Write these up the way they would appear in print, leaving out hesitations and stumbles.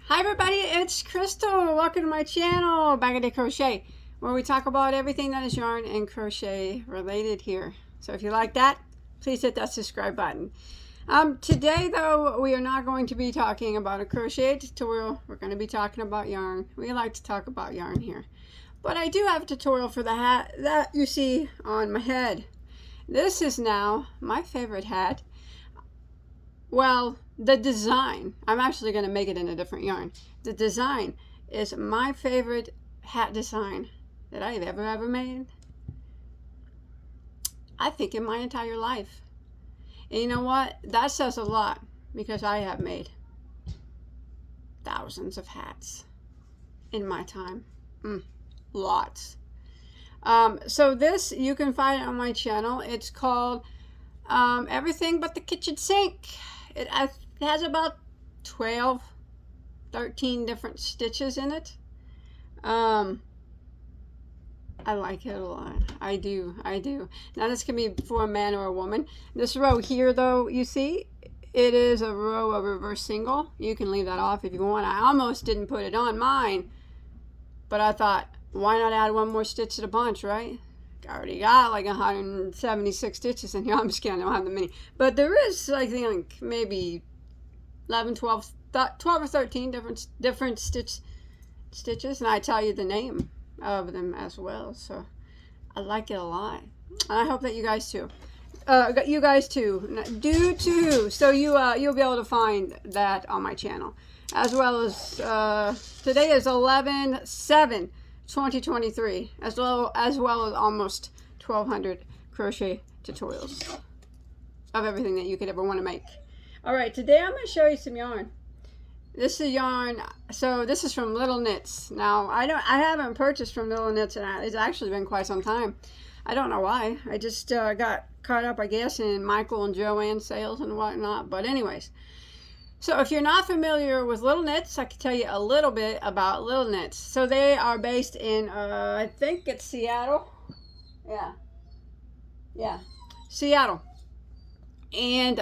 Hi everybody, it's Crystal. Welcome to my channel, Bagoday Crochet, where we talk about everything that is yarn and crochet related here. So if you like that, please hit that subscribe button. Today though, we are not going to be talking about a crochet tutorial. We're going to be talking about yarn. We like to talk about yarn here. But I do have a tutorial for the hat that you see on my head. This is now my favorite hat. Well, the design, I'm actually going to make it in a different yarn. The design is my favorite hat design that I've ever made. I think in my entire life. And you know what? That says a lot because I have made thousands of hats in my time. Lots. So this, you can find it on my channel. It's called Everything But the Kitchen Sink. It has about 12, 13 different stitches in it. I like it a lot. I do. Now this can be for a man or a woman. This row here though, you see, it is a row of reverse single. You can leave that off if you want. I almost didn't put it on mine, but I thought, why not add one more stitch to the bunch, right? I already got like 176 stitches in here. I'm just kidding, I don't have the many. But there is, I think, maybe 11, 12 or 13 different stitches. And I tell you the name of them as well. So I like it a lot. And I hope that you guys too. You guys too. Do too. So you'll be able to find that on my channel. As well as, today is 11/7. 2023, as well as almost 1,200 crochet tutorials of everything that you could ever want to make. All right, today I'm going to show you some yarn. This is yarn. So this is from Little Knits. Now I haven't purchased from Little Knits, and it's actually been quite some time. I don't know why. I just got caught up, I guess, in Michael and Joanne sales and whatnot. But anyways. So if you're not familiar with Little Knits, I can tell you a little bit about Little Knits. So they are based in, I think it's Seattle. Yeah, Seattle. And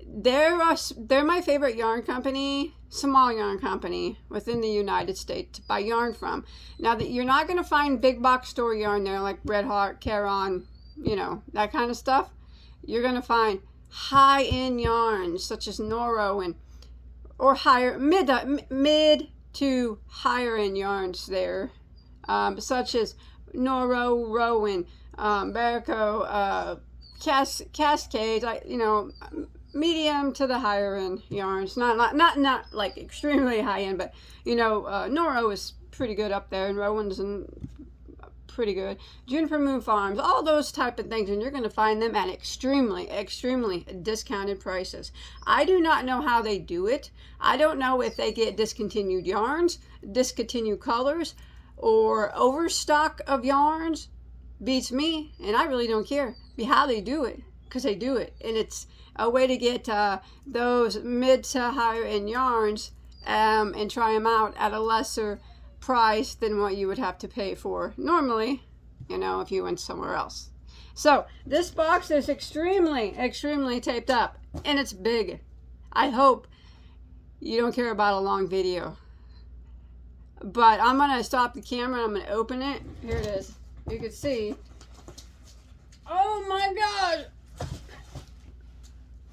they're my favorite yarn company, small yarn company within the United States to buy yarn from. Now that you're not going to find big box store yarn there like Red Heart, Caron, you know, that kind of stuff. You're going to find high-end yarns such as Noro or higher mid to higher end yarns there, such as Noro, Rowan, Barico, Cascade, you know, medium to the higher end yarns. Not like extremely high end, but you know, Noro is pretty good up there, and Rowan's pretty good. Juniper Moon Farms, all those type of things, and you're going to find them at extremely discounted prices. I do not know how they do it. I don't know if they get discontinued yarns, discontinued colors, or overstock of yarns. Beats me, and I really don't care how they do it, because they do it, and it's a way to get those mid to higher end yarns and try them out at a lesser price than what you would have to pay for normally, you know, if you went somewhere else. So this box is extremely taped up, and it's big. I hope you don't care about a long video, but I'm gonna stop the camera and I'm gonna open it. Here it is. You can see. Oh my god,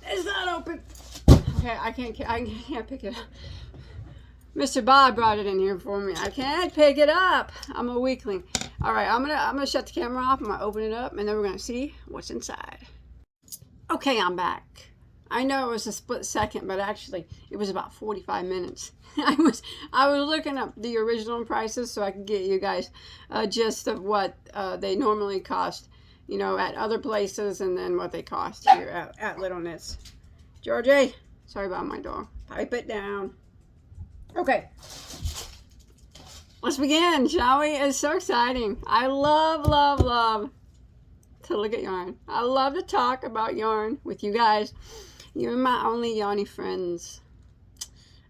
it's not open. Okay, I can't pick it up. Mr. Bob brought it in here for me. I can't pick it up. I'm a weakling. All right, I'm gonna shut the camera off. I'm gonna open it up, and then we're gonna see what's inside. Okay, I'm back. I know it was a split second, but actually it was about 45 minutes. I was looking up the original prices so I could get you guys a gist of what they normally cost, you know, at other places, and then what they cost here at Little Knits. Georgie, sorry about my dog. Pipe it down. Okay, let's begin, shall we? It's so exciting. I love to look at yarn. I love to talk about yarn with you guys. You're my only yarny friends.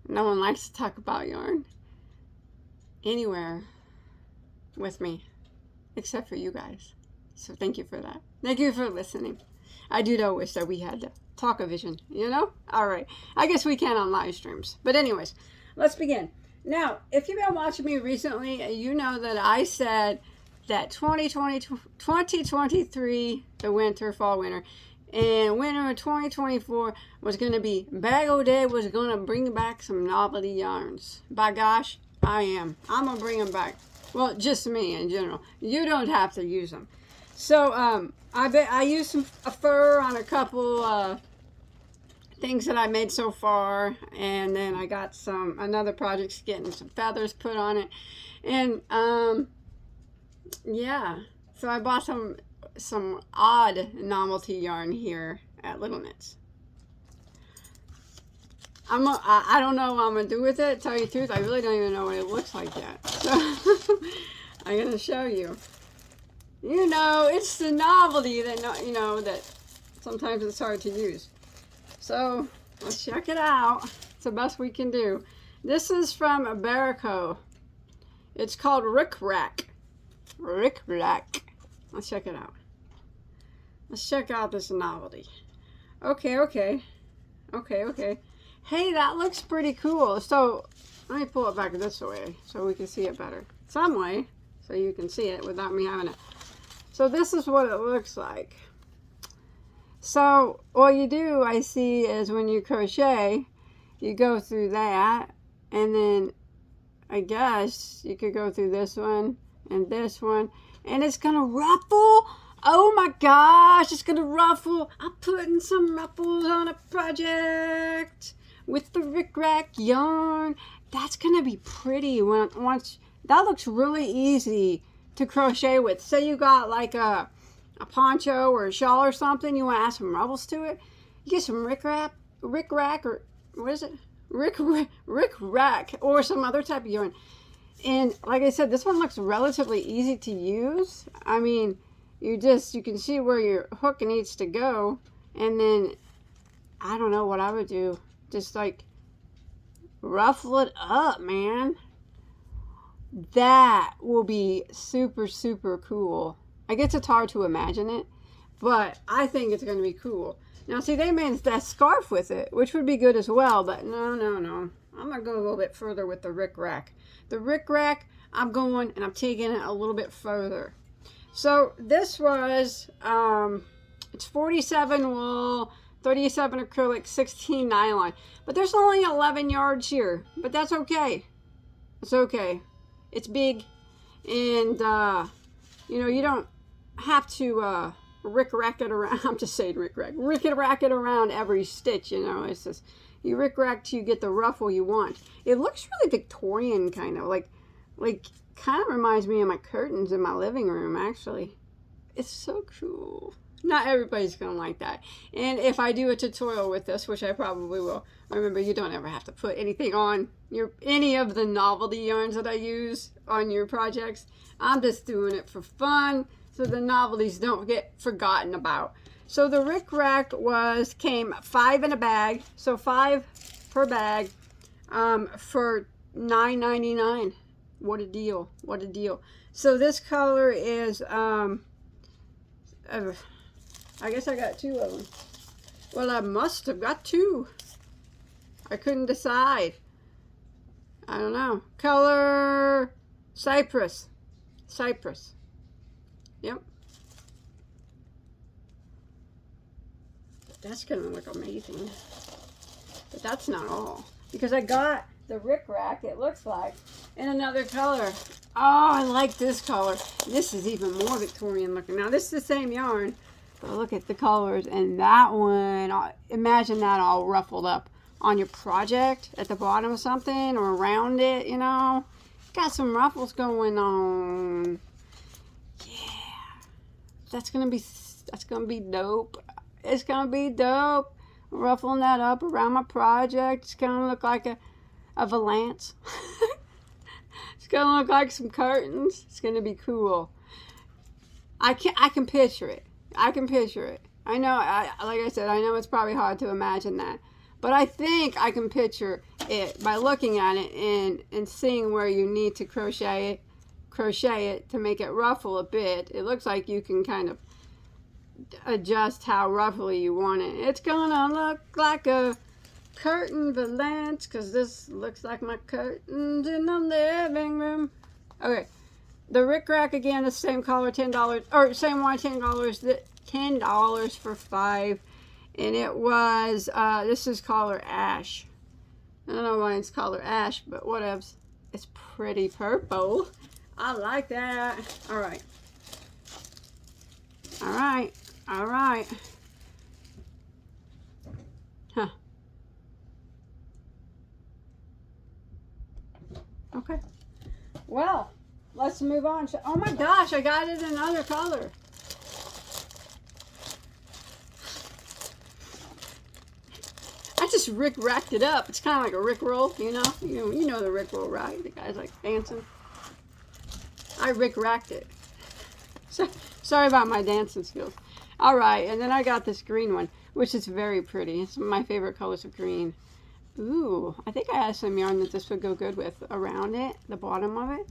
No one likes to talk about yarn anywhere with me, except for you guys. So thank you for that. Thank you for listening. I do though wish that we had Talk-O-Vision, you know? All right. I guess we can on live streams. But anyways, let's begin. Now, if you've been watching me recently, you know that I said that 2023, the winter, fall, winter, and winter of 2024 was going to be, Bagoday was going to bring back some novelty yarns. By gosh, I am. I'm going to bring them back. Well, just me in general. You don't have to use them. So, I used a fur on a couple things that I made so far, and then I got another project's getting some feathers put on it, and yeah, so I bought some odd novelty yarn here at Little Knits. I don't know what I'm gonna do with it. To tell you the truth, I really don't even know what it looks like yet. So I'm gonna show you. You know, it's the novelty that that sometimes it's hard to use. So let's check it out. It's the best we can do. This is from Malabrigo. It's called Rick Rack. Rick Rack. Let's check it out. Let's check out this novelty. Okay. Hey, that looks pretty cool. So let me pull it back this way so we can see it better. Some way so you can see it without me having it. So this is what it looks like. So all you do, I see, is when you crochet, you go through that, and then I guess you could go through this one and it's gonna ruffle. Oh my gosh, it's gonna ruffle. I'm putting some ruffles on a project with the Rick Rack yarn. That's gonna be pretty once. That looks really easy to crochet with. Say you got like a poncho or a shawl or something, you want to add some ruffles to it, you get some Rick Rack, or what is it? Rick Rack, or some other type of yarn. And like I said, this one looks relatively easy to use. I mean, you can see where your hook needs to go, and then I don't know what I would do. Just like ruffle it up, man. That will be super, super cool. I guess it's hard to imagine it, but I think it's going to be cool. Now, see, they made that scarf with it, which would be good as well, but no. I'm going to go a little bit further with the Rick Rack. The Rick Rack, I'm going and I'm taking it a little bit further. So this was, it's 47 wool, 37 acrylic, 16 nylon. But there's only 11 yards here, but that's okay. It's okay. It's big, and, you don't have to Rick Rack it around. I'm just saying Rick Rack it around every stitch. It's just you Rick Rack till you get the ruffle you want. It looks really Victorian, kind of like kind of reminds me of my curtains in my living room. Actually, it's so cool. Not everybody's gonna like that. And if I do a tutorial with this, which I probably will, remember, you don't ever have to put anything on any of the novelty yarns that I use on your projects. I'm just doing it for fun, so the novelties don't get forgotten about. So the Rick Rack came 5 in a bag, so 5 per bag, for $9.99. What a deal! What a deal! So this color is I guess I got 2 of them. Well, I must have got 2. I couldn't decide. I don't know. Color Cypress. Yep. That's gonna look amazing. But that's not all, because I got the Rick Rack, it looks like, in another color. Oh, I like this color. This is even more Victorian looking. Now this is the same yarn, but look at the colors. And that one, imagine that all ruffled up on your project at the bottom of something or around it, got some ruffles going on. Yeah, that's gonna be dope. It's gonna be dope. Ruffling that up around my project. It's gonna look like a valance. It's gonna look like some curtains. It's gonna be cool. I can picture it. I know. Like I said, I know it's probably hard to imagine that, but I think I can picture it by looking at it and seeing where you need to crochet it to make it ruffle a bit. It looks like you can kind of adjust how ruffly you want it. It's gonna look like a curtain valance, because this looks like my curtains in the living room. Okay, the Rick Rack again, the same color, $10, or same one, $10. $10 for 5, and it was this is color ash. I don't know why it's color ash, but whatevs. It's pretty purple. I like that. All right. All right. All right. Huh. Okay. Well, let's move on. Oh my gosh, I got it in another color. I just Rick racked it up. It's kind of like a Rick roll, you know? You know the Rick roll, right? The guy's like dancing. I Rick racked it. So, sorry about my dancing skills. All right, and then I got this green one, which is very pretty. It's my favorite colors of green. Ooh, I think I had some yarn that this would go good with around it, the bottom of it.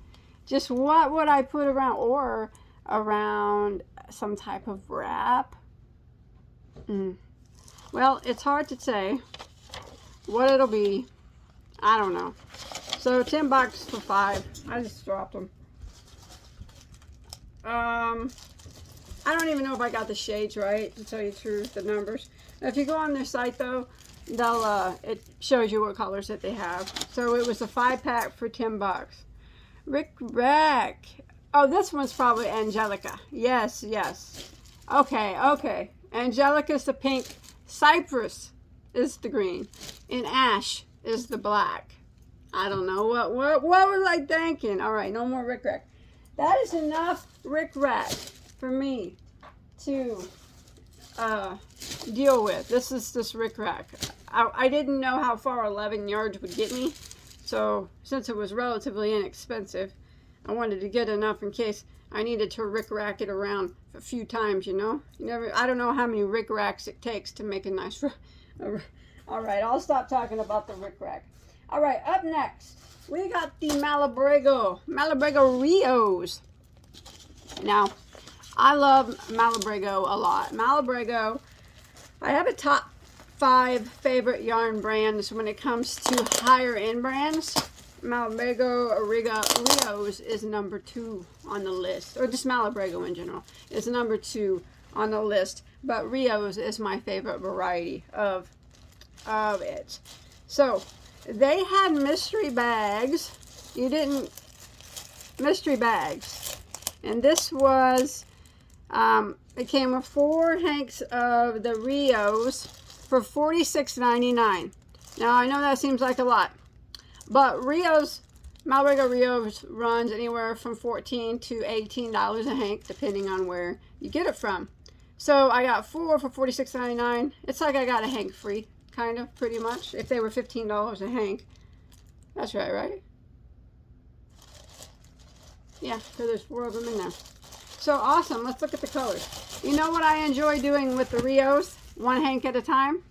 Just what would I put around, or around some type of wrap? Well, it's hard to say what it'll be. I don't know. So $10 for 5. I just dropped them. I don't even know if I got the shades right, to tell you the truth, the numbers. If you go on their site though, they'll it shows you what colors that they have. So it was a 5-pack for $10. Rick Rack. Oh, this one's probably Angelica. Yes, yes. Okay, okay. Angelica's the pink. Cypress is the green, and ash is the black. I don't know what was I thinking. All right, no more Rick Rack. That is enough Rick Rack for me to deal with. This is this Rick Rack. I didn't know how far 11 yards would get me, so since it was relatively inexpensive, I wanted to get enough in case I needed to Rick Rack it around a few times, you know? I don't know how many Rick Racks it takes to make a nice... All right, I'll stop talking about the Rick Rack. All right, up next, we got the Malabrigo Rios. Now, I love Malabrigo a lot. Malabrigo, I have a top 5 favorite yarn brands when it comes to higher end brands. Malabrigo Rios is number 2 on the list, or just Malabrigo in general is number 2 on the list, but Rios is my favorite variety of it. So they had mystery bags. Mystery bags, and this was it came with 4 hanks of the Rios for $46.99. Now I know that seems like a lot, but Malabrigo Rios runs anywhere from $14 to $18 a hank, depending on where you get it from. So I got 4 for $46.99. It's like I got a hank free, kind of, pretty much. If they were $15 a hank. That's right, right? Yeah, so there's 4 of them in there. So awesome. Let's look at the colors. You know what I enjoy doing with the Rios? 1 hank at a time.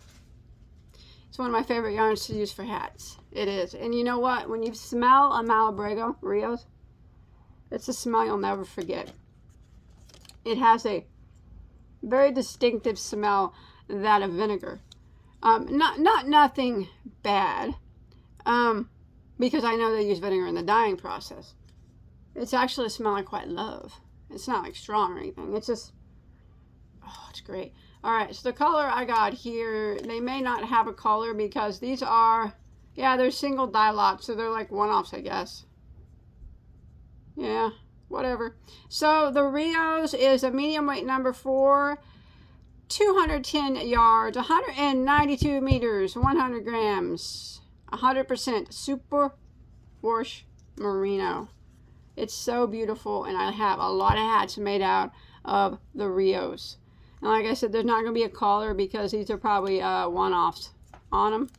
It's one of my favorite yarns to use for hats. It is. And you know what? When you smell a Malabrigo Rios, it's a smell you'll never forget. It has a very distinctive smell, that of vinegar. Nothing bad, because I know they use vinegar in the dyeing process. It's actually a smell I quite love. It's not like strong or anything. It's just, oh, it's great. All right, so the color I got here, they may not have a color because these are, yeah, they're single dye lots, so they're like one-offs, I guess. Yeah, whatever. So the Rios is a medium weight number 4, 210 yards, 192 meters, 100 grams, 100% Superwash merino. It's so beautiful, and I have a lot of hats made out of the Rios. And like I said, there's not going to be a collar because these are probably one-offs on them.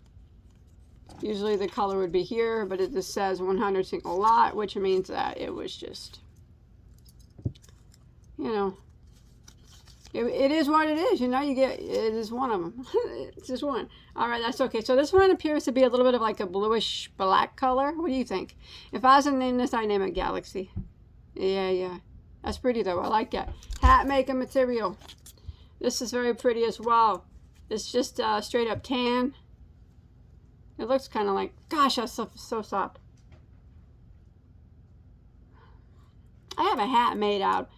Usually the color would be here, but it just says 100 single lot, which means that it was just, you know, it is what it is. You know, you get, it is one of them. It's just one. All right, that's okay. So this one appears to be a little bit of like a bluish black color. What do you think? If I was to name this, I'd name it Galaxy. Yeah. That's pretty though. I like that. Hat making material. This is very pretty as well. It's just straight up tan. It looks kind of like, gosh, that stuff is so soft. I have a hat made out.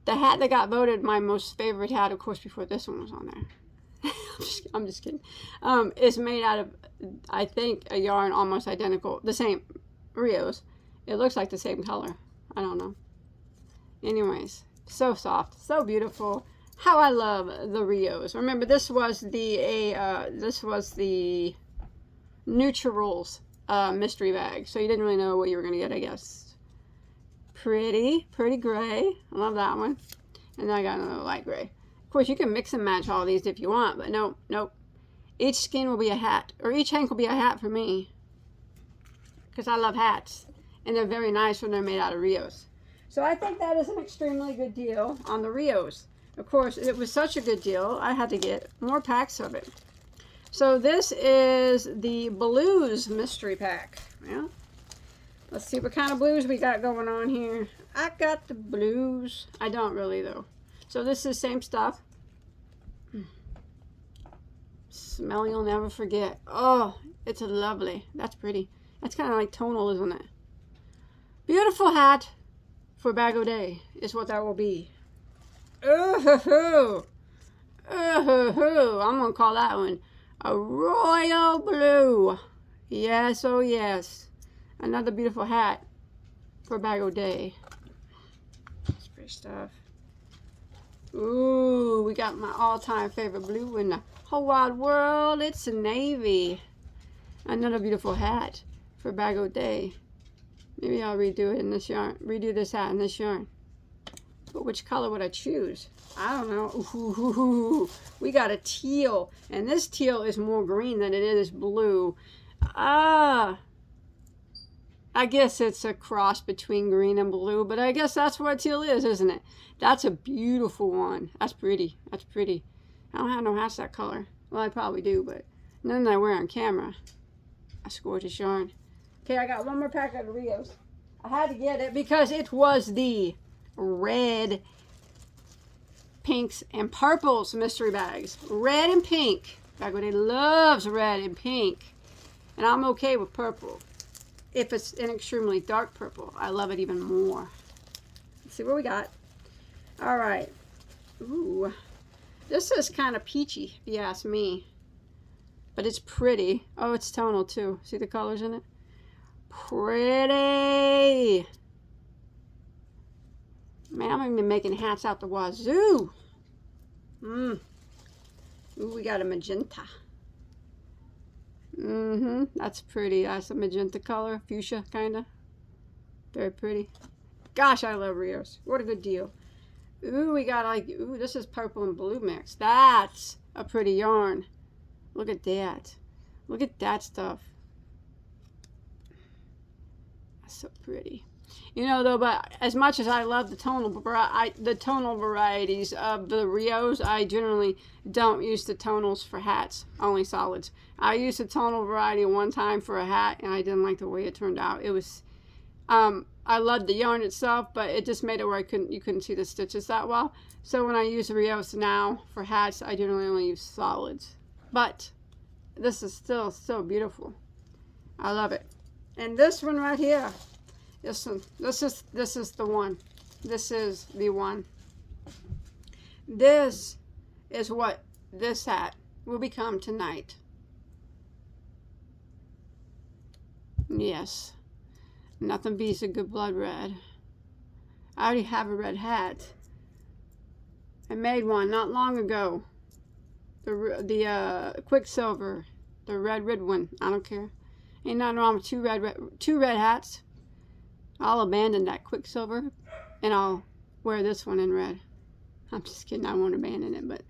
The hat that got voted my most favorite hat, of course, before this one was on there. I'm just kidding. Is made out of, I think, a yarn almost identical, the same, Rios. It looks like the same color. I don't know. Anyways, so soft, so beautiful. How I love the Rios. Remember, this was the Neutrals mystery bag, so you didn't really know what you were gonna get, I guess. Pretty gray. I love that one. And then I got another light gray. Of course, you can mix and match all these if you want, but nope. Each skin will be a hat, or each hank will be a hat for me, because I love hats, and they're very nice when they're made out of Rios. So I think that is an extremely good deal on the Rios. Of course, it was such a good deal, I had to get more packs of it. So this is the Blues mystery pack. Yeah. Let's see what kind of blues we got going on here. I got the blues. I don't really, though. So this is same stuff. Smell you'll never forget. Oh, it's lovely. That's pretty. That's kind of like tonal, isn't it? Beautiful hat for Bagoday is what that will be. Ooh-hoo-hoo. Ooh-hoo-hoo. I'm going to call that one a royal blue. Yes, oh yes. Another beautiful hat for Bagoday. That's pretty stuff. Ooh, we got my all-time favorite blue in the whole wide world. It's a navy. Another beautiful hat for Bagoday. Maybe I'll redo it in this yarn. Redo this hat in this yarn. But which color would I choose? I don't know. Ooh, we got a teal. And this teal is more green than it is blue. I guess it's a cross between green and blue, but I guess that's what teal is, isn't it? That's a beautiful one. That's pretty. That's pretty. I don't have no hats that color. Well, I probably do, but none that I wear on camera. That's gorgeous yarn. Okay, I got one more pack of the Rios. I had to get it because it was the red, pinks, and purples mystery bags. Red and pink. Bagoday loves red and pink. And I'm okay with purple. If it's an extremely dark purple, I love it even more. Let's see what we got. All right. Ooh. This is kind of peachy, if you ask me. But it's pretty. Oh, it's tonal too. See the colors in it? Pretty. Man, I'm going to be making hats out the wazoo. Ooh, we got a magenta. That's pretty. That's a magenta color, fuchsia kind of. Very pretty. Gosh, I love Rios. What a good deal. Ooh, we got like, ooh, this is purple and blue mix. That's a pretty yarn. Look at that. Look at that stuff. That's so pretty. You know, though, but as much as I love the tonal varieties of the Rios, I generally don't use the tonals for hats, only solids. I used the tonal variety one time for a hat, and I didn't like the way it turned out. It was, I loved the yarn itself, but it just made it where you couldn't see the stitches that well. So when I use the Rios now for hats, I generally only use solids. But this is still so beautiful. I love it. And this one right here. This is the one. This is the one. This is what this hat will become tonight. Yes. Nothing beats a good blood red. I already have a red hat. I made one not long ago. The Quicksilver, the red one. I don't care. Ain't nothing wrong with two red hats. I'll abandon that Quicksilver, and I'll wear this one in red. I'm just kidding. I won't abandon it, but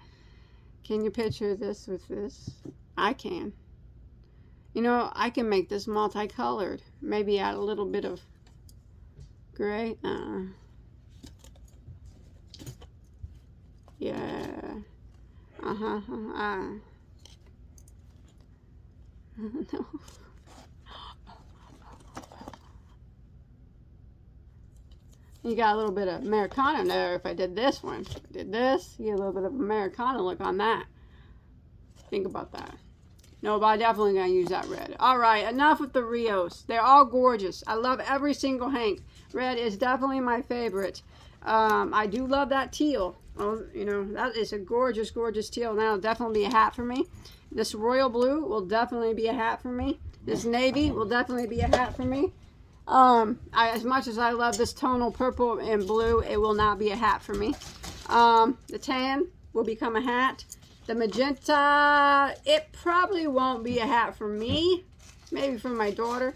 can you picture this with this? I can. You know, I can make this multicolored. Maybe add a little bit of gray. Yeah. No. You got a little bit of Americana there if I did this one. If I did this, you get a little bit of Americana look on that. Think about that. No, but I'm definitely going to use that red. All right, enough with the Rios. They're all gorgeous. I love every single hank. Red is definitely my favorite. I do love that teal. Oh, you know, that is a gorgeous, gorgeous teal. That'll definitely be a hat for me. This royal blue will definitely be a hat for me. This navy will definitely be a hat for me. As much as I love this tonal purple and blue, it will not be a hat for me. The tan will become a hat. The magenta, it probably won't be a hat for me. Maybe for my daughter.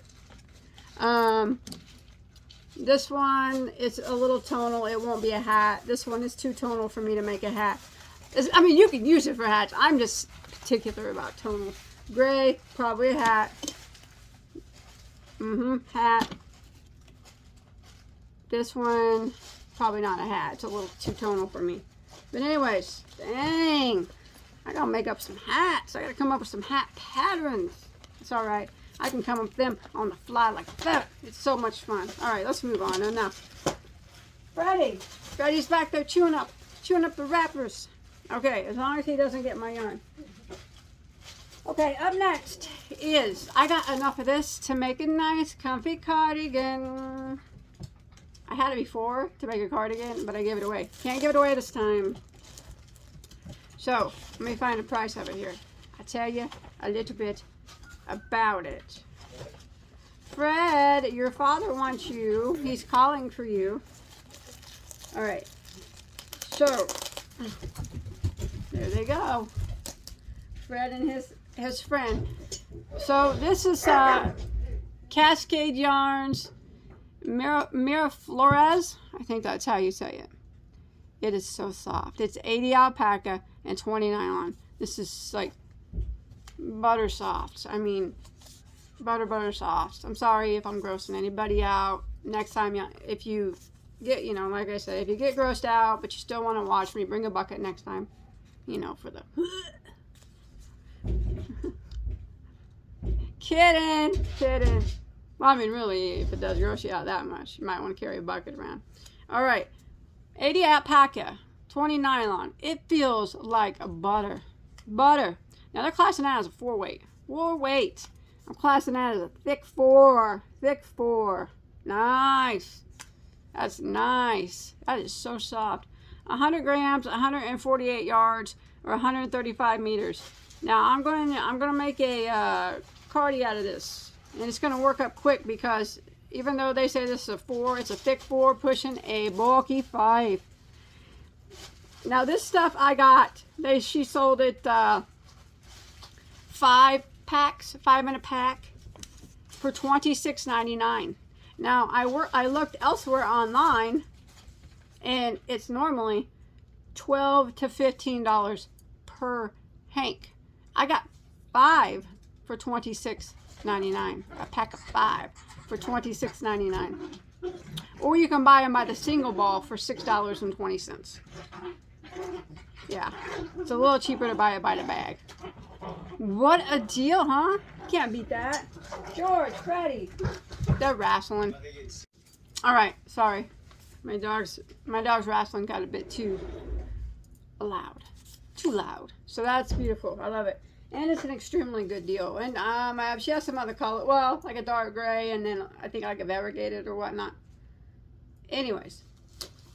This one is a little tonal. It won't be a hat. This one is too tonal for me to make a hat. I mean, you can use it for hats. I'm just particular about tonal. Gray, probably a hat. Hat. This one, probably not a hat. It's a little too tonal for me. But anyways, dang. I gotta make up some hats. I gotta come up with some hat patterns. It's alright. I can come up with them on the fly like that. It's so much fun. Alright, let's move on. Enough. Freddy's back there chewing up the wrappers. Okay, as long as he doesn't get my yarn. Okay, up next is, I got enough of this to make a nice comfy cardigan. I had it before to make a cardigan, but I gave it away. Can't give it away this time. So, let me find the price of it here. I'll tell you a little bit about it. Fred, your father wants you. He's calling for you. Alright. So, there they go. Fred and his friend. So, this is Cascade Yarns Miraflores. I think that's how you say it. It is so soft. It's 80 alpaca and 20 nylon. This is like butter soft. I mean, butter soft. I'm sorry if I'm grossing anybody out. Next time, if you get, you know, like I said, if you get grossed out, but you still want to watch me, bring a bucket next time. You know, for the... Kidding. Well, I mean, really, if it does gross you out that much, you might want to carry a bucket around. All right. 80 alpaca, 20 nylon. It feels like a butter. Now they're classing that as a 4-weight. 4-weight. I'm classing that as a thick 4. Nice. That's nice. That is so soft. 100 grams, 148 yards, or 135 meters. Now I'm gonna make a cardi out of this, and it's gonna work up quick because even though they say this is a 4, it's a thick 4 pushing a bulky 5. Now this stuff I got, she sold it 5 packs, 5 in a pack for $26.99. Now I looked elsewhere online, and it's normally $12 to $15 per hank. I got 5 for $26.99. A pack of 5 for $26.99. Or you can buy them by the single ball for $6.20. Yeah, it's a little cheaper to buy it by the bag. What a deal, huh? Can't beat that. George, Freddie, they're wrestling. All right, sorry. My dog's wrestling got a bit too loud. So that's beautiful. I love it. And it's an extremely good deal. And she has some other color, well, like a dark gray, and then I think like a variegated or whatnot. Anyways,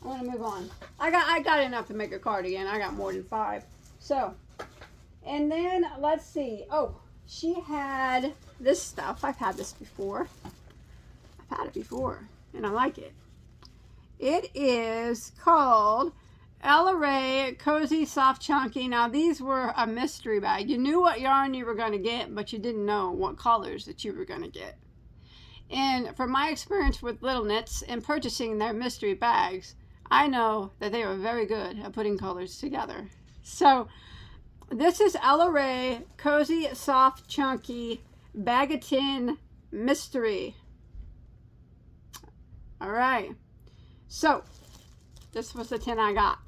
I want to move on. I got enough to make a cardigan. I got more than 5. So, and then let's see. Oh, she had this stuff. I've had this before. I've had it before, and I like it. It is called Ella Ray Cozy Soft Chunky. Now these were a mystery bag. You knew what yarn you were going to get, but you didn't know what colors that you were going to get. And from my experience with Little Knits and purchasing their mystery bags, I know that they were very good at putting colors together. So this is Ella Ray Cozy Soft Chunky Bagatin Mystery. All right. So this was the tin I got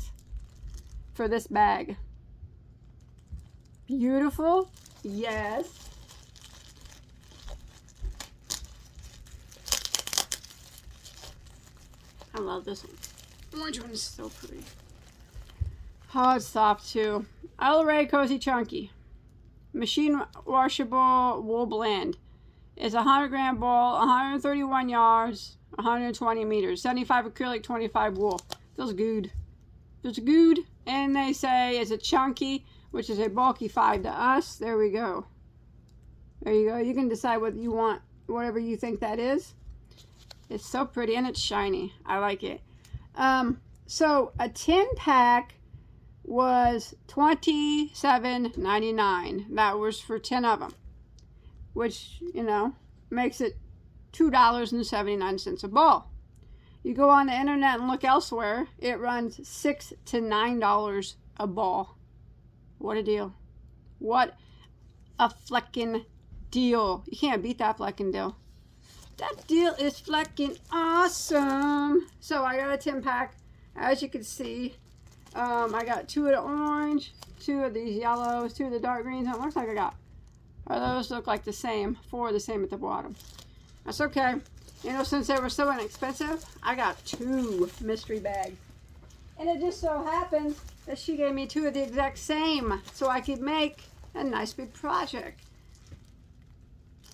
for this bag. Beautiful. Yes. I love this one. The orange one is so pretty. Oh, it's soft too. Ella Ray Cozy Chunky. machine washable wool blend. It's a 100-gram ball, 131 yards, 120 meters, 75 acrylic, 25 wool. Feels good. Feels good. And they say it's a chunky, which is a bulky 5 to us. There we go. There you go. You can decide what you want, whatever you think that is. It's so pretty and it's shiny. I like it. So a 10-pack was $27.99. That was for 10 of them, which, you know, makes it $2.79 a ball. You go on the internet and look elsewhere, it runs $6 to $9 a ball. What a deal. What a fleckin' deal. You can't beat that fleckin' deal. That deal is fleckin' awesome. So I got a 10-pack. As you can see, I got 2 of the orange, 2 of these yellows, 2 of the dark greens. It looks like I got, or those look like the same. 4 the same at the bottom. That's okay. You know, since they were so inexpensive, I got 2 mystery bags. And it just so happens that she gave me 2 of the exact same, so I could make a nice big project.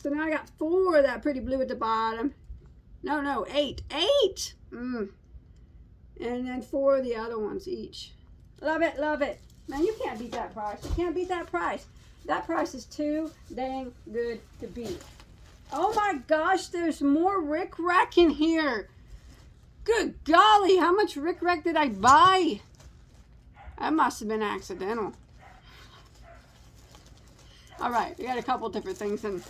So now I got 4 of that pretty blue at the bottom. No, 8. 8! And then 4 of the other ones each. Love it, love it. Man, you can't beat that price. You can't beat that price. That price is too dang good to beat. Oh my gosh, there's more Rick Rack in here. Good golly, how much Rick Rack did I buy? That must have been accidental. All right, we got a couple different things and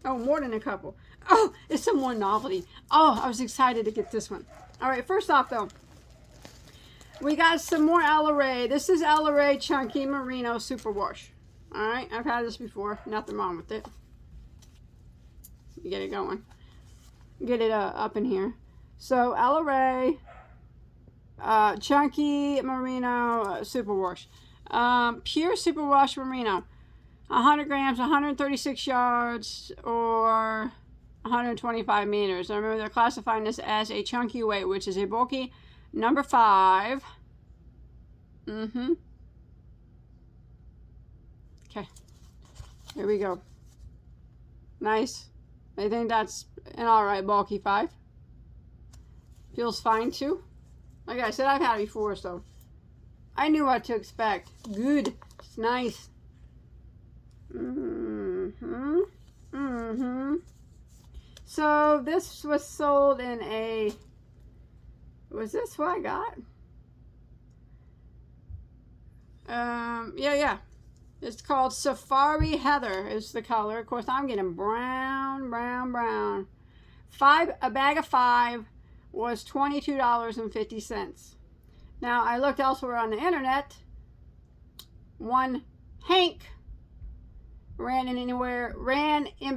oh, more than a couple. Oh, it's some more novelty. Oh, I was excited to get this one. All right, first off though, we got some more Ella Ray. This is Ella Ray Chunky Merino Superwash. All right, I've had this before. Nothing wrong with it. You get it going. Get it up in here. So Ella Ray Chunky Merino Superwash. Pure Superwash Merino. 100 grams, 136 yards, or 125 meters. I remember they're classifying this as a chunky weight, which is a bulky number 5. Okay. Here we go. Nice. I think that's an alright bulky 5. Feels fine too. Like I said, I've had it before, so I knew what to expect. Good. It's nice. So this was sold in a, was this what I got? Yeah. It's called Safari Heather is the color. Of course, I'm getting brown. A bag of 5 was $22.50. Now, I looked elsewhere on the internet. One hank ran in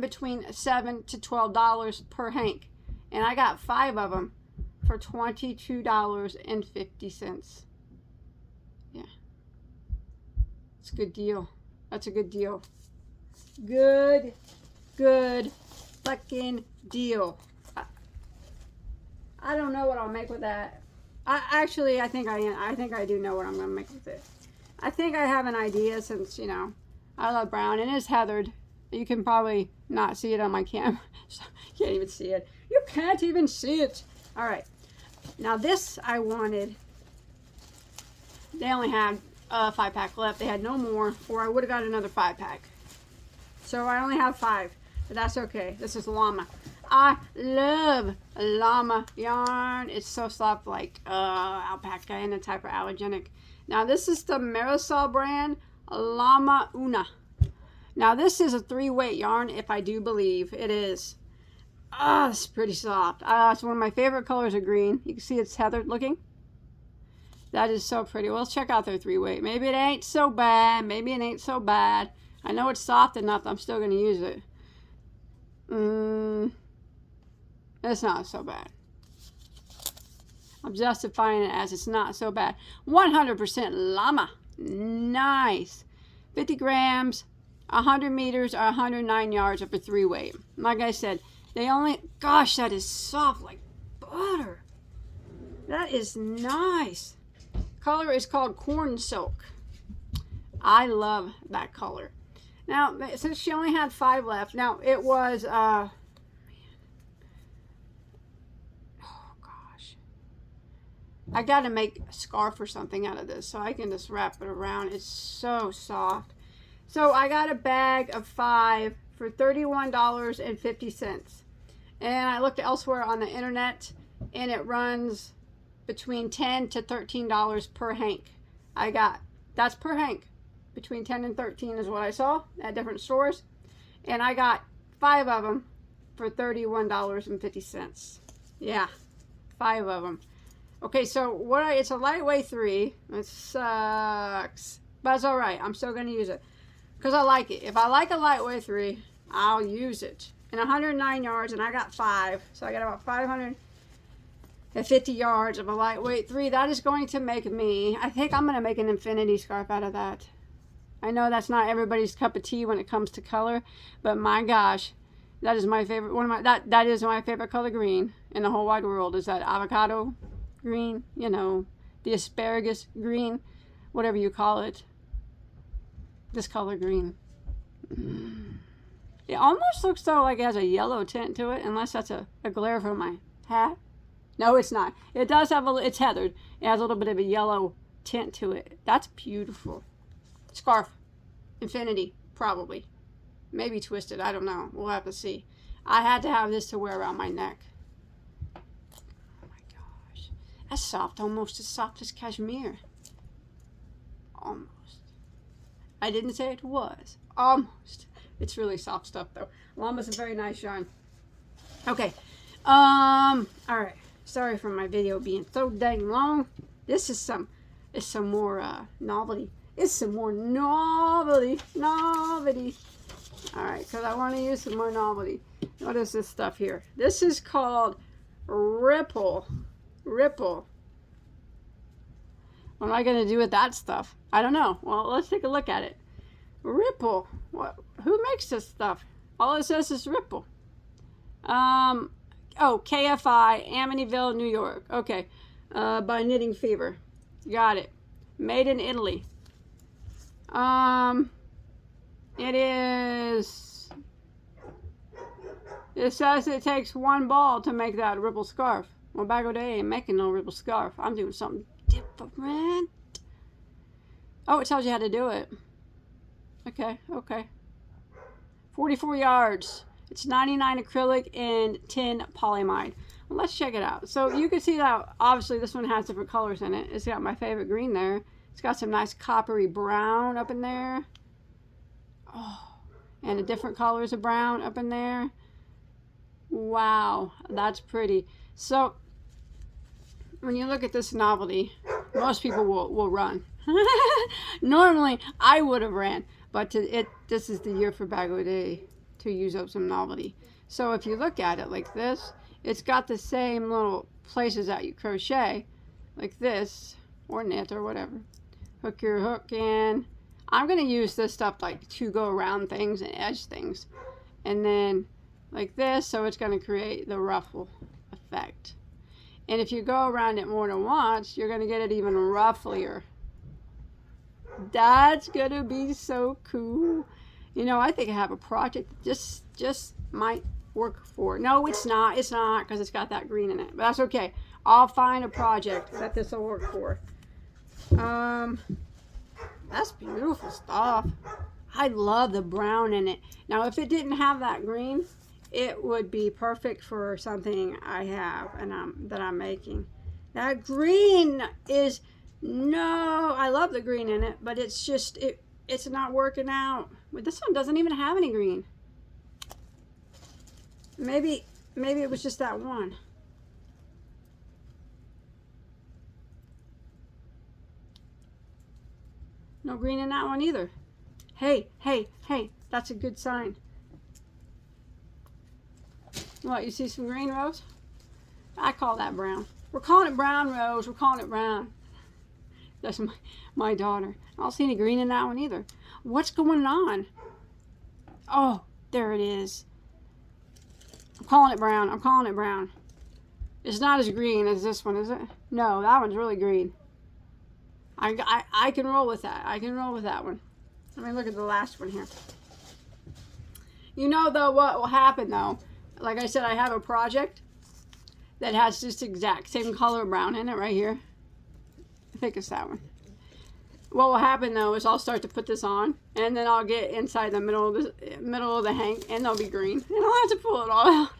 between $7 to $12 per hank. And I got 5 of them for $22.50. Yeah. It's a good deal. That's a good deal. Good fucking deal. I don't know what I'll make with that. I think I do know what I'm gonna make with it. I think I have an idea since, you know, I love brown and it's heathered. You can probably not see it on my camera. You can't even see it. You can't even see it. All right. Now this I wanted. They only had a 5-pack left. They had no more, or I would have got another 5-pack. So I only have 5, but that's okay. This is llama. I love llama yarn. It's so soft, like alpaca, and it's hyperallergenic. Now this is the Marisol brand, Llama Una. Now this is a 3-weight yarn, if I do believe it is. It's pretty soft. It's one of my favorite colors of green. You can see it's heathered looking. That is so pretty. Well, let's check out their 3-weight. Maybe it ain't so bad. Maybe it ain't so bad. I know it's soft enough. I'm still going to use it. It's not so bad. I'm justifying it as it's not so bad. 100% llama. Nice. 50 grams, 100 meters, or 109 yards of a 3-weight. Like I said, they only... Gosh, that is soft like butter. That is nice. Color is called corn silk. I love that color. Now, since she only had 5 left, now it was, oh gosh. I gotta make a scarf or something out of this so I can just wrap it around. It's so soft. So I got a bag of 5 for $31.50. And I looked elsewhere on the internet, and it runs between $10 to $13 per hank. That's per hank. Between 10 and 13 is what I saw at different stores. And I got 5 of them for $31.50. Yeah, 5 of them. Okay, so it's a lightweight 3. It sucks. But it's alright. I'm still going to use it. Because I like it. If I like a lightweight 3, I'll use it. And 109 yards, and I got 5. So I got about 550 yards of a lightweight 3. That is going to make me, I think I'm going to make an infinity scarf out of that. I know that's not everybody's cup of tea when it comes to color, but my gosh, that is my favorite. That is my favorite color green in the whole wide world. Is that avocado green? You know, the asparagus green, whatever you call it. This color green. It almost looks though like it has a yellow tint to it, unless that's a glare from my hat. No, it's not. It does have it's heathered. It has a little bit of a yellow tint to it. That's beautiful. Scarf. Infinity, probably. Maybe twisted, I don't know. We'll have to see. I had to have this to wear around my neck. Oh my gosh. That's soft, almost as soft as cashmere. Almost. I didn't say it was. Almost. It's really soft stuff though. Llama's a very nice yarn. Okay. Alright. Sorry for my video being so dang long. This is some more novelty. It's some more novelty. Alright, because I want to use some more novelty. What is this stuff here? This is called Ripple. What am I going to do with that stuff? I don't know. Well, let's take a look at it. Ripple. What? Who makes this stuff? All it says is Ripple. Oh, KFI, Amityville, New York. Okay. By Knitting Fever. Got it. Made in Italy. It says it takes 1 ball to make that ripple scarf. Well, Bagoday ain't making no ripple scarf. I'm doing something different. Oh, it tells you how to do it. Okay. 44 yards. It's 99 acrylic and 10 polyamide. Well, let's check it out. So you can see that obviously this one has different colors in it. It's got my favorite green there. It's got some nice coppery brown up in there. Oh, and the different colors of brown up in there. Wow, that's pretty. So when you look at this novelty, most people will run. Normally, I would have ran, but this is the year for Bagoday to use up some novelty. So if you look at it like this, it's got the same little places that you crochet, like this, or knit, or whatever. Hook your hook in. I'm going to use this stuff like to go around things and edge things. And then like this, so it's going to create the ruffle effect. And if you go around it more than once, you're going to get it even rufflier. That's going to be so cool. You know, I think I have a project that just might work for. No, it's not. It's not, because it's got that green in it. But that's okay. I'll find a project that this will work for. That's beautiful stuff. I love the brown in it. Now, if it didn't have that green, it would be perfect for something I have and that I'm making. That green is, no, I love the green in it, but it's just, it's not working out. This one doesn't even have any green. Maybe it was just that one. No green in that one either. Hey, that's a good sign. What, you see some green, Rose? I call that brown. We're calling it brown, Rose. We're calling it brown. That's my daughter. I don't see any green in that one either. What's going on? Oh, there it is. I'm calling it brown. It's not as green as this one, is it? No, that one's really green. I can roll with that. I can roll with that one. Let me look at the last one here. You know, though, what will happen, though? Like I said, I have a project that has this exact same color brown in it right here. I think it's that one. What will happen, though, is I'll start to put this on, and then I'll get inside the middle of the hank, and they'll be green. And I'll have to pull it all out.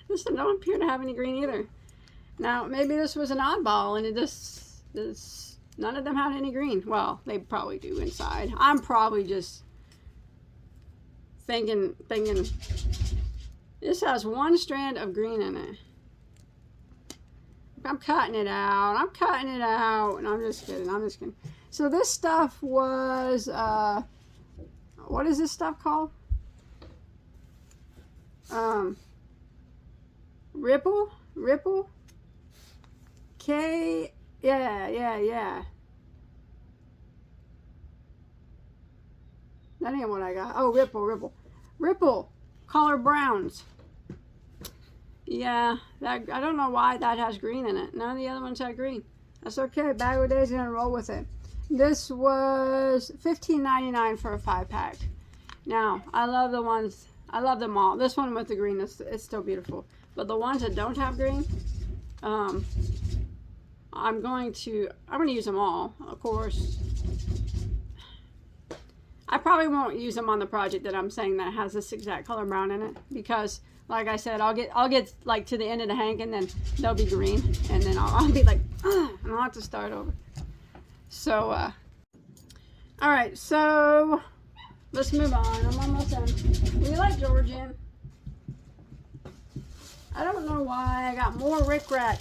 This don't appear to have any green either. Now, maybe this was an oddball, and none of them had any green. Well, they probably do inside. I'm probably just thinking this has one strand of green in it. I'm cutting it out. And I'm just kidding. So this stuff was, what is this stuff called? Ripple? Yeah. That ain't what I got. Oh, Ripple color browns. Yeah, that, I don't know why that has green in it. None of the other ones had green. That's okay. Bagoday's gonna roll with it. This was $15.99 for a 5-pack. Now, I love the ones. I love them all. This one with the green, it's still beautiful. But the ones that don't have green, I'm going to use them all, of course. I probably won't use them on the project that I'm saying that has this exact color brown in it, because like I said, I'll get like to the end of the hank, and then they'll be green, and then I'll be like, and I'll have to start over. So all right, so let's move on. I'm almost done. We like Georgian. I don't know why I got more Rick Rack.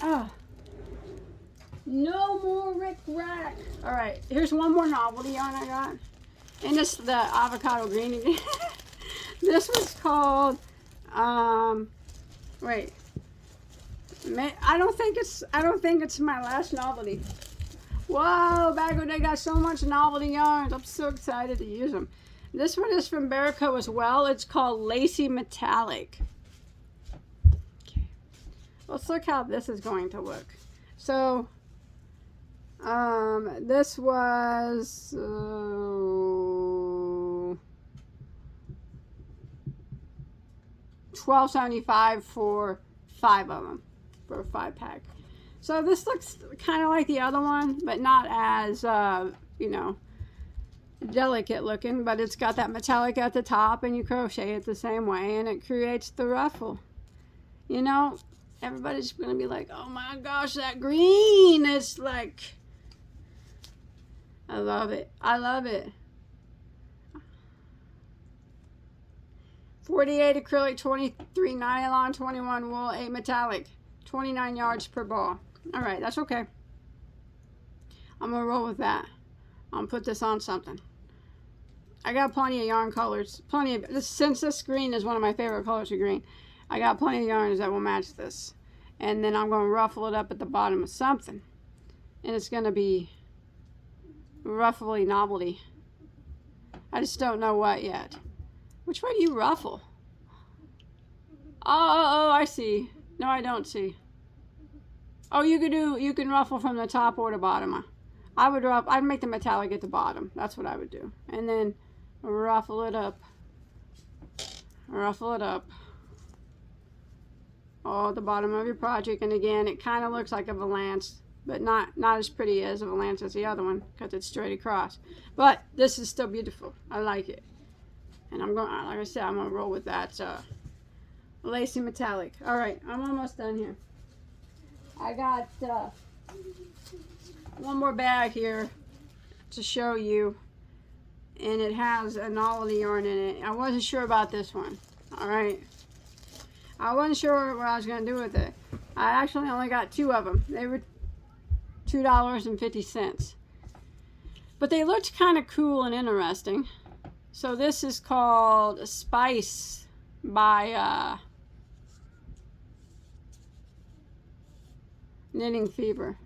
Oh, no more Rick Rack. All right, here's one more novelty yarn I got, and this the avocado green again. This was called wait. I don't think it's my last novelty. Whoa, Bagoday got so much novelty yarns. I'm so excited to use them. This one is from Berico as well. It's called Lacy Metallic. Okay. Let's look how this is going to look. So, this was $12.75 for 5 of them, for a 5-pack. So this looks kind of like the other one, but not as, you know, delicate looking, but it's got that metallic at the top, and you crochet it the same way, and it creates the ruffle. You know, everybody's going to be like, oh my gosh, that green is like, I love it. 48 acrylic, 23 nylon, 21 wool, 8 metallic, 29 yards per ball. All right, that's okay. I'm gonna roll with that. I'm gonna put this on something. I got plenty of yarn colors, since this green is one of my favorite colors of green, I got plenty of yarns that will match this. And then I'm gonna ruffle it up at the bottom of something, and it's gonna be ruffly novelty. I just don't know what yet. Which way do you ruffle? Oh, I see. No, I don't see. Oh, you can ruffle from the top or the bottom. I'd make the metallic at the bottom. That's what I would do. And then ruffle it up. Oh, at the bottom of your project. And again, it kind of looks like a valance, but not as pretty as a valance as the other one, because it's straight across. But this is still beautiful. I like it. And I'm going, like I said, I'm going to roll with that Lacy Metallic. All right, I'm almost done here. I got one more bag here to show you, and it has a novelty yarn in it. I wasn't sure about this one. All right, I wasn't sure what I was going to do with it. I actually only got 2 of them. They were $2.50, but they looked kind of cool and interesting. So this is called Spice by Knitting Fever.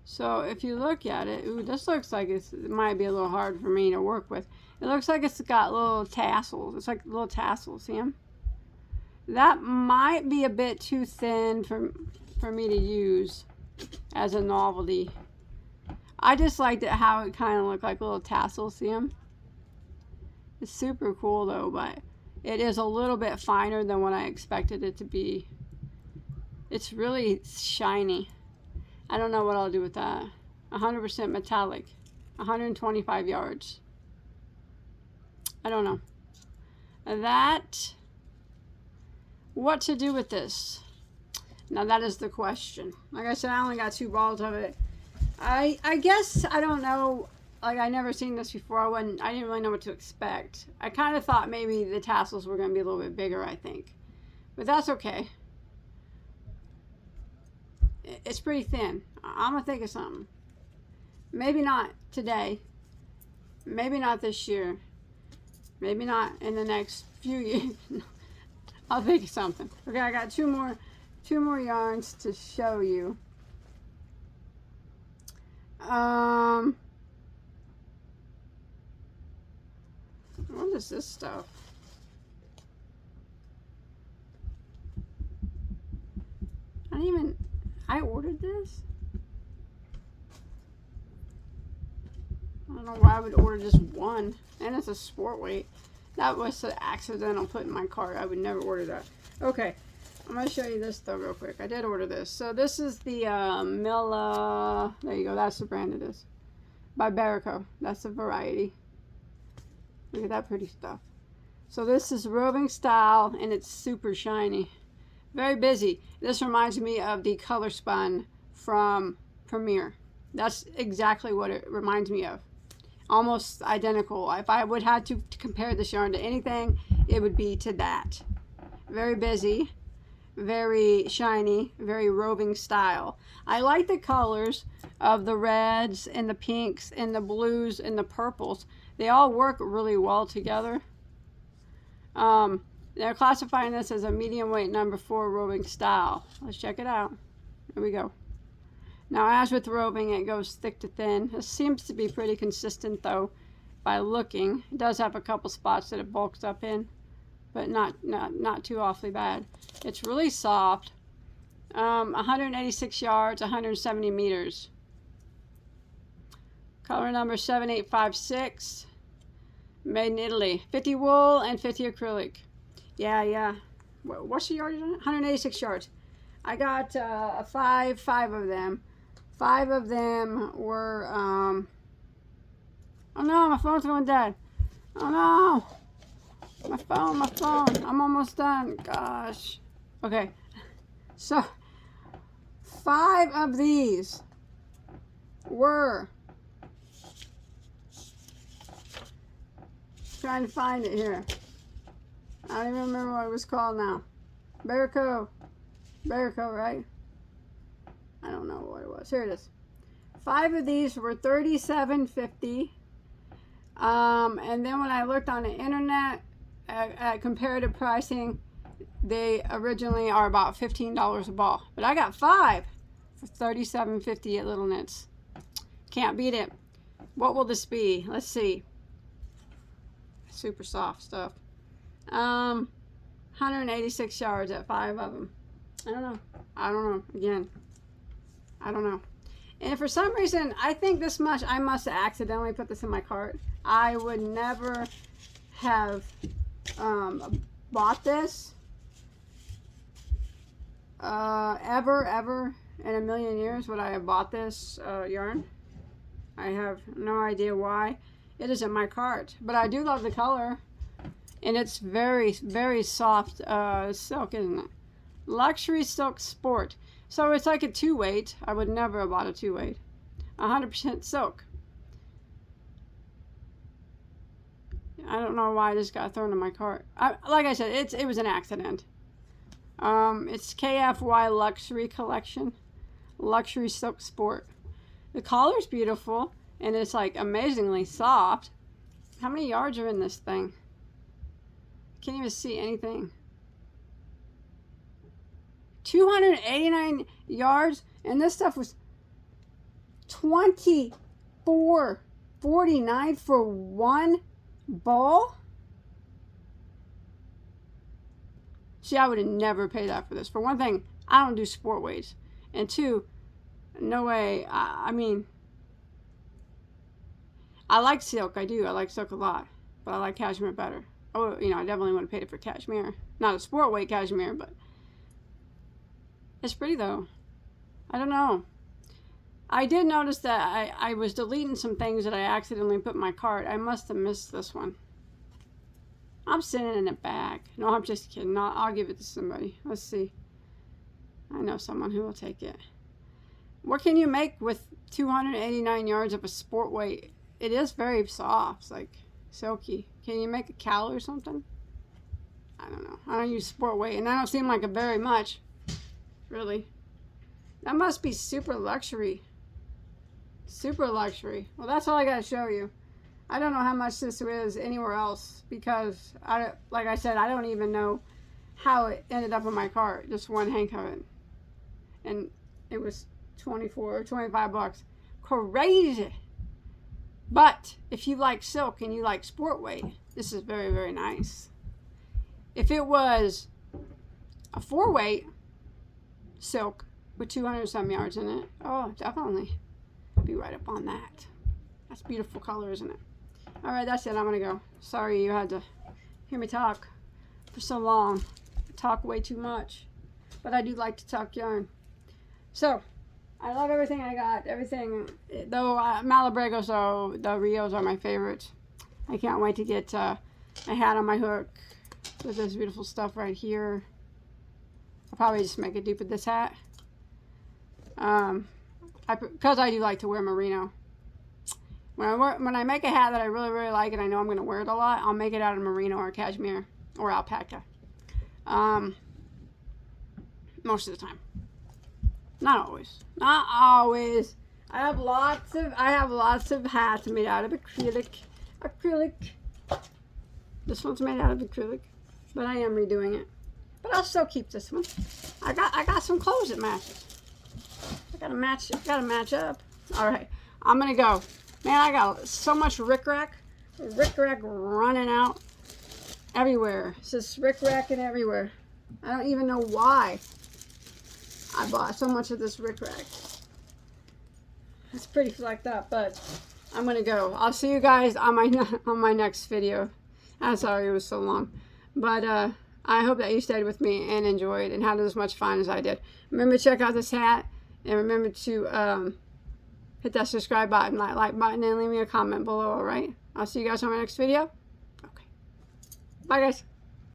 So if you look at it, ooh, this looks like it might be a little hard for me to work with. It looks like it's got little tassels. It's like little tassels, see them? That might be a bit too thin for me to use as a novelty. I just liked it how it kind of looked like little tassels. See them? It's super cool though, but it is a little bit finer than what I expected it to be. It's really shiny. I don't know what I'll do with that. 100% metallic. 125 yards. I don't know. That, what to do with this? Now that is the question. Like I said, I only got 2 balls of it. I guess, I don't know, like I never seen this before. I didn't really know what to expect. I kind of thought maybe the tassels were going to be a little bit bigger, I think. But that's okay. It's pretty thin. I'm going to think of something. Maybe not today. Maybe not this year. Maybe not in the next few years. I'll think of something. Okay, I got two more yarns to show you. What is this stuff? I ordered this? I don't know why I would order just one. And it's a sport weight. That was an accidental put in my cart. I would never order that. Okay. I'm going to show you this though real quick. I did order this. So this is the there you go. That's the brand it is. By Barico. That's the variety. Look at that pretty stuff. So this is roving style and it's super shiny. Very busy. This reminds me of the color spun from Premier. That's exactly what it reminds me of. Almost identical. If I would have to compare this yarn to anything, it would be to that. Very busy, very shiny, very roving style. I like the colors of the reds and the pinks and the blues and the purples. They all work really well together. They're classifying this as a medium weight number 4 roving style. Let's check it out. Here we go. Now, as with roving, it goes thick to thin. It seems to be pretty consistent, though, by looking. It does have a couple spots that it bulks up in, but not too awfully bad. It's really soft. 186 yards, 170 meters. Color number 7856. Made in Italy. 50 wool and 50 acrylic. Yeah. What's the yardage on it? 186 yards. I got 5 of them. 5 of them were, oh no, my phone's going dead. Oh no. My phone. I'm almost done. Gosh. Okay. So, 5 of these were, trying to find it here. I don't even remember what it was called now. Barico, right? I don't know what it was. Here it is. 5 of these were $37.50. And then when I looked on the internet at comparative pricing, they originally are about $15 a ball. But I got 5 for $37.50 at Little Knits. Can't beat it. What will this be? Let's see. Super soft stuff. 186 yards at 5 of them. I don't know. Again, I don't know. And for some reason, I think this much, I must have accidentally put this in my cart. I would never have bought this ever in a million years would I have bought this yarn. I have no idea why. It is in my cart, but I do love the color. And it's very, very soft silk, isn't it? Luxury Silk Sport. So it's like a 2-weight. I would never have bought a 2-weight. 100% silk. I don't know why this got thrown in my cart. Like I said, it was an accident. It's KFY Luxury Collection. Luxury Silk Sport. The collar's beautiful, and it's like amazingly soft. How many yards are in this thing? Can't even see anything. 289 yards, and this stuff was $24.49 for one ball. See, I would have never paid that for this. For one thing, I don't do sport weights, and 2, no way. I mean, I like silk. I do. I like silk a lot. But I like cashmere better. Oh, you know, I definitely would have paid it for cashmere. Not a sport weight cashmere, but it's pretty though. I don't know. I did notice that I was deleting some things that I accidentally put in my cart. I must have missed this one. I'm sending it back. No, I'm just kidding. I'll give it to somebody. Let's see. I know someone who will take it. What can you make with 289 yards of a sport weight? It is very soft. It's like silky. Can you make a cowl or something? I don't know. I don't use sport weight, and I don't seem like it very much. Really. That must be super luxury. Super luxury. Well, that's all I got to show you. I don't know how much this is anywhere else because, like I said, I don't even know how it ended up in my cart. Just one hank of it. And it was 24 or 25 bucks. Crazy. But if you like silk and you like sport weight, this is very, very nice. If it was a 4-weight silk with 200 some yards in it, oh, definitely be right up on that. That's beautiful color, isn't it? All right, that's it. I'm gonna go. Sorry you had to hear me talk for so long. I talk way too much, but I do like to talk yarn. So I love everything I got. Everything, though. Malabrigo, so the Rios are my favorites. I can't wait to get a hat on my hook with this beautiful stuff right here. I'll probably just make a dupe of this hat. Because I do like to wear merino. When I make a hat that I really, really like and I know I'm going to wear it a lot, I'll make it out of merino or cashmere or alpaca. Most of the time. Not always. Not always. I have lots of hats made out of acrylic. This one's made out of acrylic, but I am redoing it. But I'll still keep this one. I got some clothes that matches. I gotta match up. All right, I'm gonna go. Man, I got so much Rick Rack running out everywhere. It's just Rick Racking everywhere. I don't even know why I bought so much of this Rick Rack. It's pretty flecked up, but I'm gonna go. I'll see you guys on my next video. I'm sorry it was so long, but I hope that you stayed with me and enjoyed and had as much fun as I did. Remember to check out this hat, and remember to hit that subscribe button, like button, and leave me a comment below. All right, I'll see you guys on my next video. Okay, bye guys.